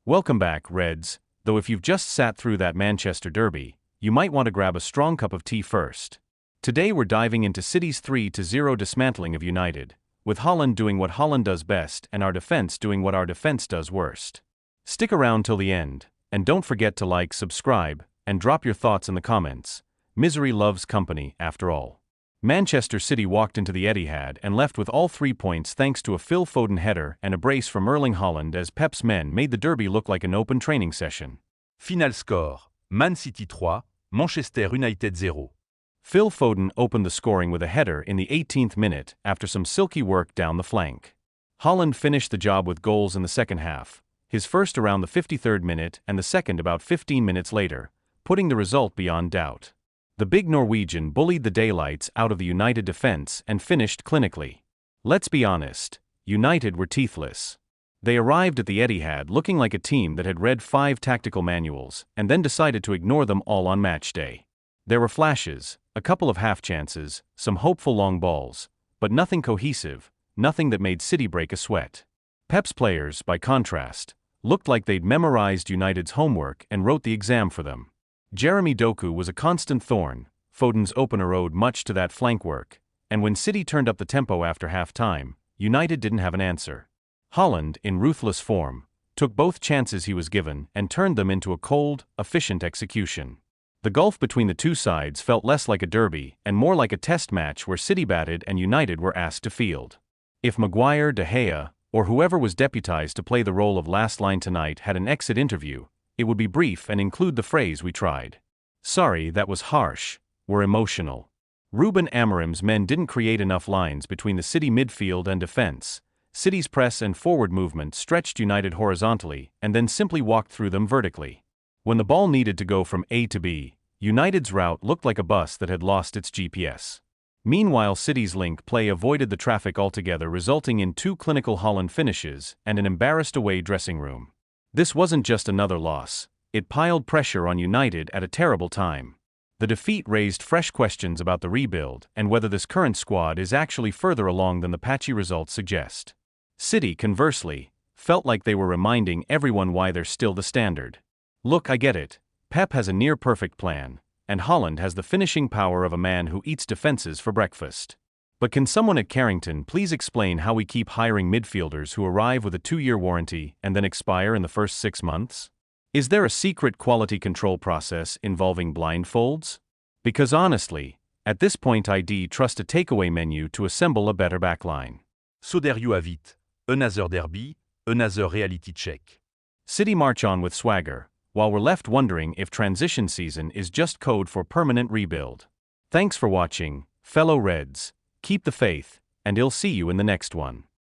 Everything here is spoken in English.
Welcome back, Reds, though if you've just sat through that Manchester derby, you might want to grab a strong cup of tea first. Today we're diving into City's 3-0 dismantling of United, with Haaland doing what Haaland does best and our defense doing what our defense does worst. Stick around till the end, and don't forget to like, subscribe, and drop your thoughts in the comments. Misery loves company, after all. Manchester City walked into the Etihad and left with all 3 points thanks to a Phil Foden header and a brace from Erling Haaland as Pep's men made the derby look like an open training session. Final score, Man City 3, Manchester United 0. Phil Foden opened the scoring with a header in the 18th minute after some silky work down the flank. Haaland finished the job with goals in the second half, his first around the 53rd minute and the second about 15 minutes later, putting the result beyond doubt. The big Norwegian bullied the daylights out of the United defense and finished clinically. Let's be honest, United were teethless. They arrived at the Etihad looking like a team that had read 5 tactical manuals and then decided to ignore them all on match day. There were flashes, a couple of half chances, some hopeful long balls, but nothing cohesive, nothing that made City break a sweat. Pep's players, by contrast, looked like they'd memorized United's homework and wrote the exam for them. Jeremy Doku was a constant thorn, Foden's opener owed much to that flank work, and when City turned up the tempo after half-time, United didn't have an answer. Haaland, in ruthless form, took both chances he was given and turned them into a cold, efficient execution. The gulf between the two sides felt less like a derby and more like a test match where City batted and United were asked to field. If Maguire, De Gea, or whoever was deputized to play the role of last line tonight had an exit interview, it would be brief and include the phrase "we tried." Sorry, that was harsh. We're emotional. Ruben Amorim's men didn't create enough lines between the City midfield and defense. City's press and forward movement stretched United horizontally and then simply walked through them vertically. When the ball needed to go from A to B, United's route looked like a bus that had lost its GPS. Meanwhile, City's link play avoided the traffic altogether, resulting in 2 clinical Haaland finishes and an embarrassed away dressing room. This wasn't just another loss, it piled pressure on United at a terrible time. The defeat raised fresh questions about the rebuild and whether this current squad is actually further along than the patchy results suggest. City, conversely, felt like they were reminding everyone why they're still the standard. Look, I get it, Pep has a near-perfect plan, and Haaland has the finishing power of a man who eats defenses for breakfast. But can someone at Carrington please explain how we keep hiring midfielders who arrive with a 2-year warranty and then expire in the first 6 months? Is there a secret quality control process involving blindfolds? Because honestly, at this point I'd trust a takeaway menu to assemble a better backline. So there you have it, another derby, another reality check. City march on with swagger, while we're left wondering if transition season is just code for permanent rebuild. Thanks for watching, fellow Reds. Keep the faith, and I'll see you in the next one.